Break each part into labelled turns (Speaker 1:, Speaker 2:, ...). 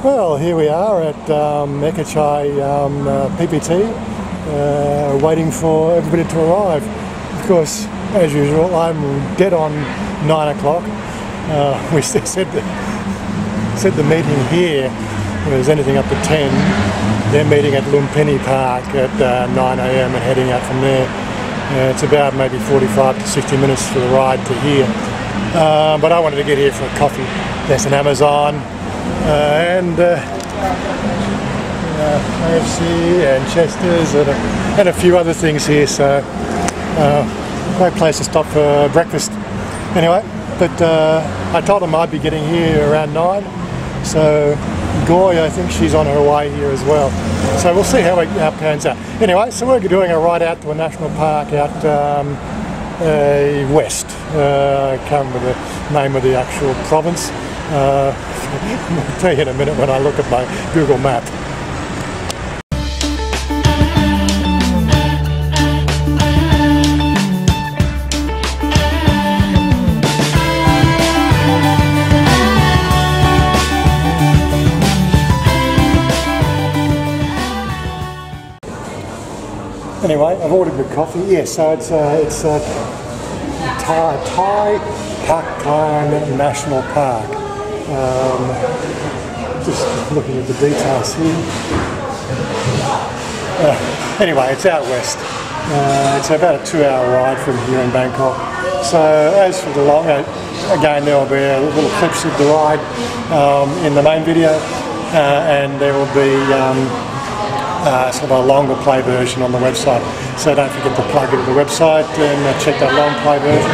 Speaker 1: Well, here we are at Ekachai PPT, waiting for everybody to arrive. Of course, as usual, I'm dead on 9 o'clock. We said the meeting here was anything up to 10. They're meeting at Lumpini Park at 9 a.m. and heading out from there. It's about maybe 45 to 60 minutes for the ride to here. But I wanted to get here for a coffee. There's an Amazon and KFC and Chester's and a few other things here. So great place to stop for breakfast. Anyway, but I told them I'd be getting here around 9. So Goy, I think she's on her way here as well. So we'll see how it pans out. Anyway, so we're doing a ride out to a national park out west. I can't remember the name of the actual province. I'll tell you in a minute when I look at my Google map. Anyway, I've ordered the coffee. Yeah, so it's Thai Prachan National Park. Just looking at the details here. Anyway, it's out west. It's about a 2-hour ride from here in Bangkok. So as for the long, again there will be little clips of the ride in the main video, and there will be sort of a longer play version on the website. So don't forget to plug into the website and check that long play version.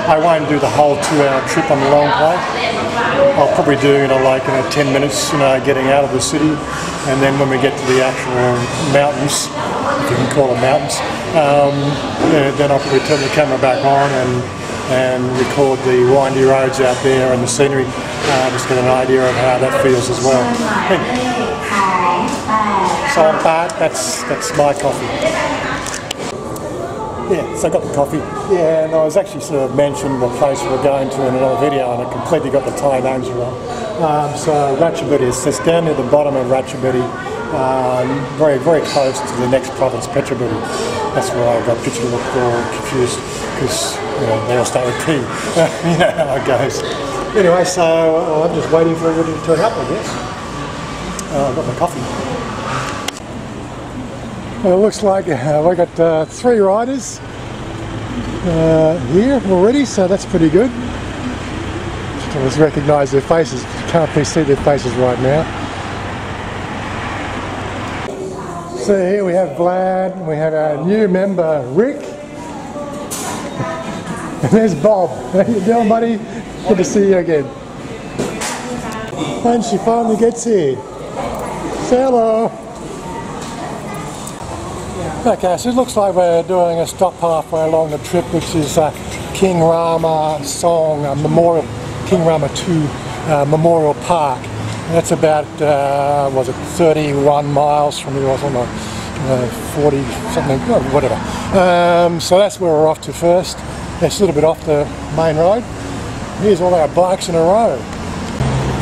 Speaker 1: I won't do the whole 2-hour trip on the long play. I'll probably do 10 minutes getting out of the city, and then when we get to the actual mountains, if you can call them mountains, then I'll probably turn the camera back on and record the windy roads out there and the scenery, just get an idea of how that feels as well. So on part, that's my coffee. Yeah, so I got the coffee. Yeah, and I was actually sort of mentioned the place we're going to in another video, and I completely got the Thai names wrong. So Ratchaburi, it's down near the bottom of Ratchaburi, very, very close to the next province, Petraburi. That's where I got Petraburi all confused, because they all start with P. You know how it goes. Anyway, so I'm just waiting for everybody to turn up, I guess. I've got my coffee. Well, it looks like we've got 3 riders here already, so that's pretty good. Just recognise their faces. Can't really see their faces right now. So here we have Vlad, and we have our new member Rick, and there's Bob. How you doing, buddy? Good to see you again. And she finally gets here. Say hello. Okay, so it looks like we're doing a stop halfway along the trip, which is King Rama Song Memorial, King Rama 2 Memorial Park. And that's about, 31 miles from here, or something like 40 something, whatever. So that's where we're off to first. It's a little bit off the main road. Here's all our bikes in a row.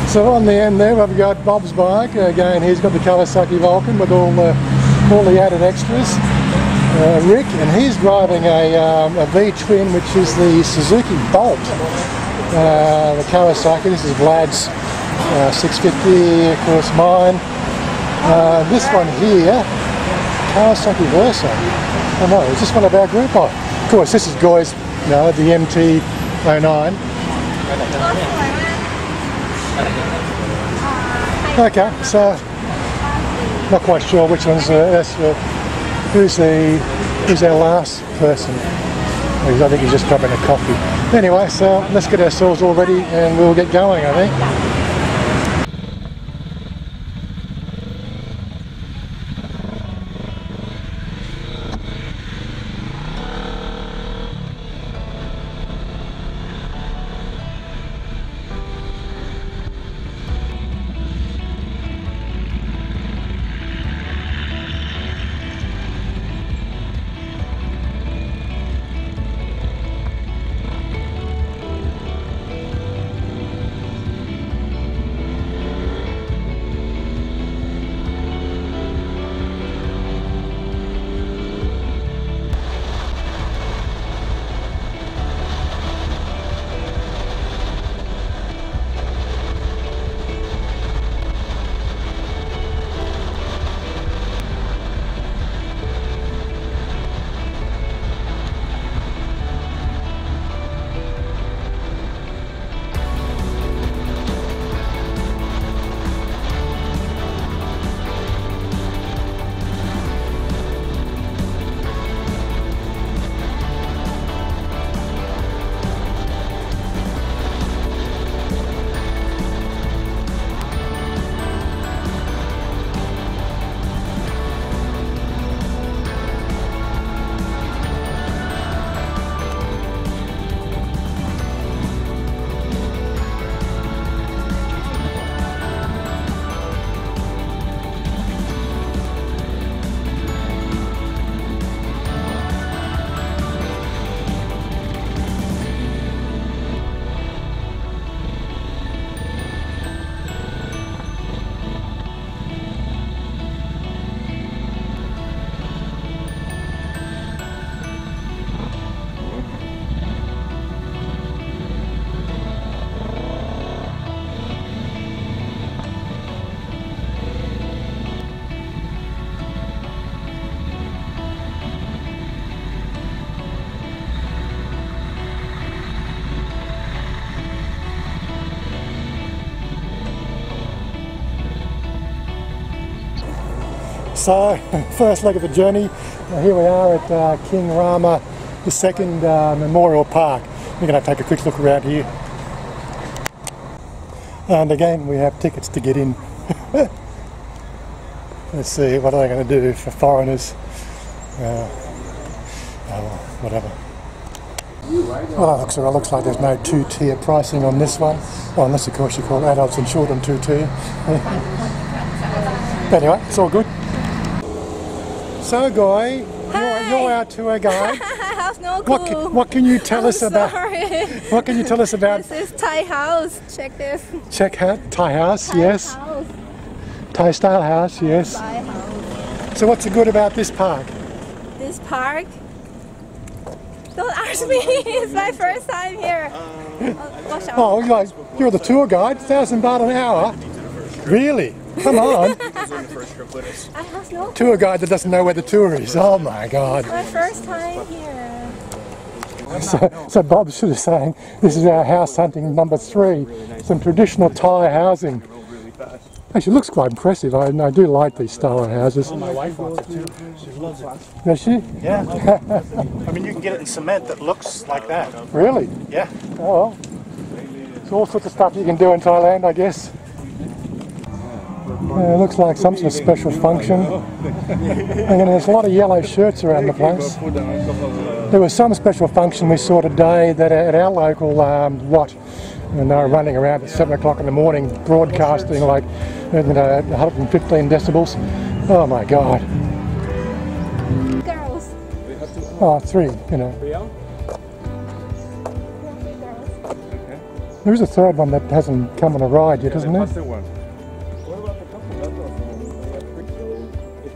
Speaker 1: So on the end there, we've got Bob's bike. Again, he's got the Kawasaki Vulcan with all the added extras. Rick, and he's driving a V-twin, which is the Suzuki Bolt. The Kawasaki, this is Vlad's 650, of course mine. This one here, Kawasaki Versa. Oh no, is this one of our group? Oh, of course, this is Goy's, the MT-09. Okay, so not quite sure which one's who's our last person. I think he's just grabbing a coffee. Anyway, so let's get ourselves all ready and we'll get going, I think. So, first leg of the journey. Here we are at King Rama II Memorial Park. We're going to take a quick look around here. And again, we have tickets to get in. Let's see, what are they going to do for foreigners? Whatever. Well, it looks like there's no two-tier pricing on this one. Well, unless of course you call adults and children two-tier. Anyway, it's all good. So, Guy, you're our tour guide.
Speaker 2: I have no clue.
Speaker 1: What can you tell us about?
Speaker 2: Sorry.
Speaker 1: What can you tell us about?
Speaker 2: This is Thai house. Check this.
Speaker 1: Check out Thai house, yes.
Speaker 2: House.
Speaker 1: Thai style house, yes.
Speaker 2: Thai house.
Speaker 1: So, what's the good about this park?
Speaker 2: This park? Don't ask me. It's my first time here. Watch out.
Speaker 1: Oh, you're the tour guide. 1,000 baht an hour. Really? Come on.
Speaker 2: I have no clue.
Speaker 1: Tour guide that doesn't know where the tour is. Oh my God.
Speaker 2: My first time here.
Speaker 1: So Bob's sort of saying this is our house hunting number 3. Some traditional Thai housing. Actually, it looks quite impressive. I do like these style of houses.
Speaker 3: My wife wants it too. She loves it.
Speaker 1: Does she?
Speaker 3: Yeah. I mean, you can get it in cement that looks like that.
Speaker 1: Really?
Speaker 3: Yeah.
Speaker 1: Oh well. There's all sorts of stuff you can do in Thailand, I guess. It looks like some sort of special function. And there's a lot of yellow shirts around the place. There was some special function we saw today that at our local Wat, and they were running around at 7 o'clock in the morning broadcasting like 115 decibels. Oh my God.
Speaker 2: Girls.
Speaker 1: Oh, 3, you know. There is a third one that hasn't come on a ride yet, isn't there?
Speaker 4: If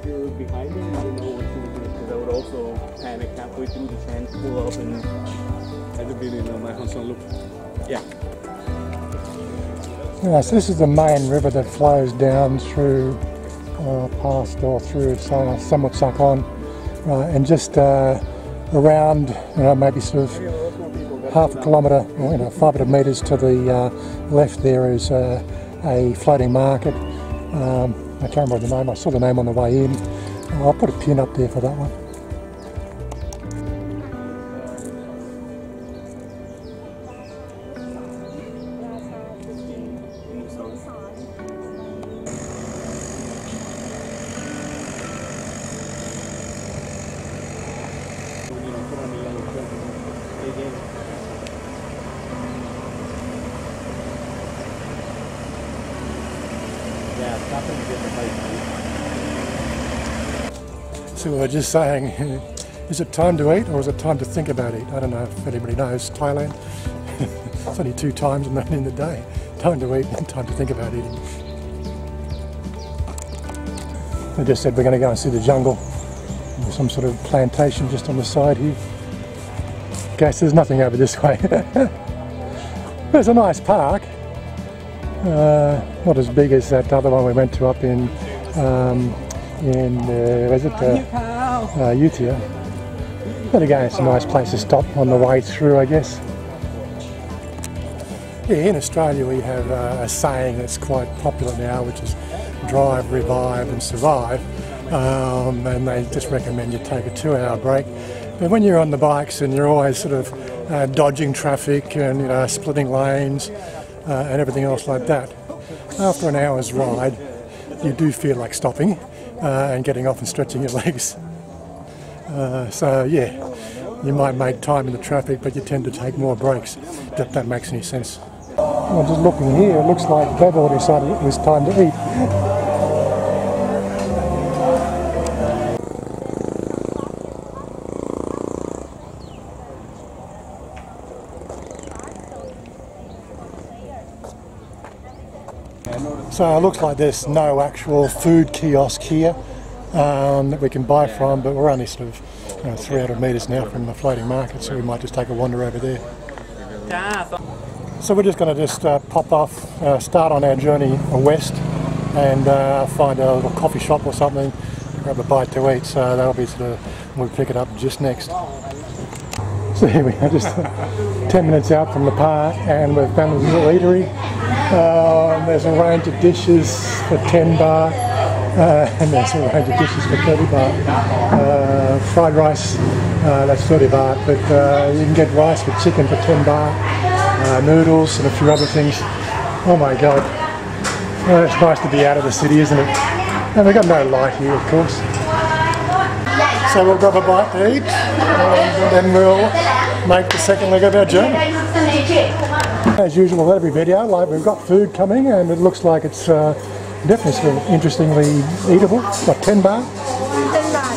Speaker 4: you're behind me, you know what to do, because I would also panic halfway through the tent, pull up, and at the beginning, my husband look. Yeah.
Speaker 1: Yeah, so this is the main river that flows down through, past or through somewhat Sakon, and just around, maybe sort of half a kilometre, or 500 metres to the left there is a floating market. I can't remember the name. I saw the name on the way in. I'll put a pin up there for that one. So we were just saying, is it time to eat or is it time to think about it? I don't know if anybody knows Thailand. It's only 2 times in the day. Time to eat and time to think about eating. They just said we're going to go and see the jungle. There's some sort of plantation just on the side here. Okay, so there's nothing over this way. It's a nice park. Not as big as that other one we went to up in Utia. But again, it's a nice place to stop on the way through, I guess. Yeah, in Australia we have a saying that's quite popular now, which is drive, revive and survive. And they just recommend you take a 2-hour break. But when you're on the bikes and you're always sort of dodging traffic and splitting lanes and everything else like that, after an hour's ride you do feel like stopping and getting off and stretching your legs. So yeah, you might make time in the traffic, but you tend to take more breaks, if that makes any sense. Well, just looking here, it looks like they've already decided it was time to eat. So it looks like there's no actual food kiosk here that we can buy from, but we're only sort of 300 metres now from the floating market, so we might just take a wander over there. So we're just going to pop off, start on our journey west and find a little coffee shop or something, grab a bite to eat, so that'll be we'll pick it up just next. So here we are, just 10 minutes out from the park, and we've found a little eatery. There's a range of dishes for 10 baht, And there's a range of dishes for 30 baht. Fried rice, that's 30 baht, but you can get rice with chicken for 10 baht, noodles and a few other things. Oh my god. It's nice to be out of the city, isn't it? And we've got no light here, of course. So we'll grab a bite to eat, and then we'll make the second leg of our journey. As usual with every video, like we've got food coming, and it looks like it's definitely sort of interestingly eatable. What, 10 baht?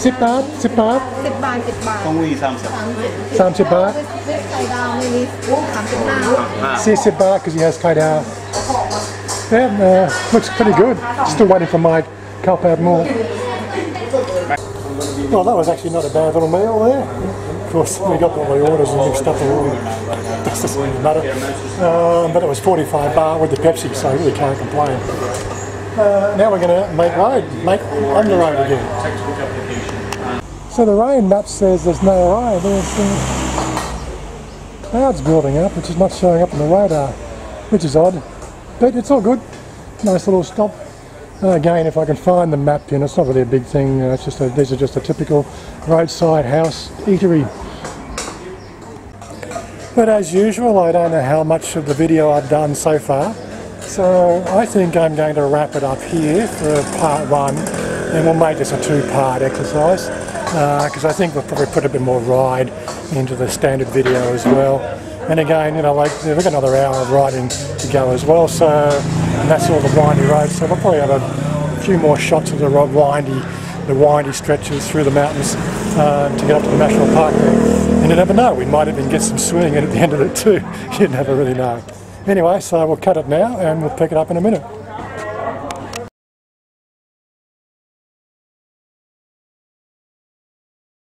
Speaker 1: 10 baht. 10 baht? 10 baht. 10 baht.
Speaker 4: ต้องมี30
Speaker 1: 30 baht. 40 baht because he has kai dao. Yeah, looks pretty good. Still waiting for my khao pad more. Well, that was actually not a bad little meal there. Of course, we got all the orders and mixed up all. Doesn't really matter. But it was 45 baht with the Pepsi, so I really can't complain. Now we're going to make on the road again. So the rain map says there's no rain. There's clouds building up, which is not showing up on the radar, which is odd. But it's all good. Nice little stop. Again, if I can find the map pin, it's not really a big thing. It's just these are just a typical roadside house eatery. But as usual, I don't know how much of the video I've done so far. So I think I'm going to wrap it up here for part one, and we'll make this a two-part exercise because I think we'll probably put a bit more ride into the standard video as well. And again, you know, like we've got another hour of riding to go as well. So, and that's all the windy roads. So we'll probably have a few more shots of the windy stretches through the mountains to get up to the national park there. And you never know, we might even get some swimming in at the end of it too. You never really know. Anyway, so we'll cut it now and we'll pick it up in a minute.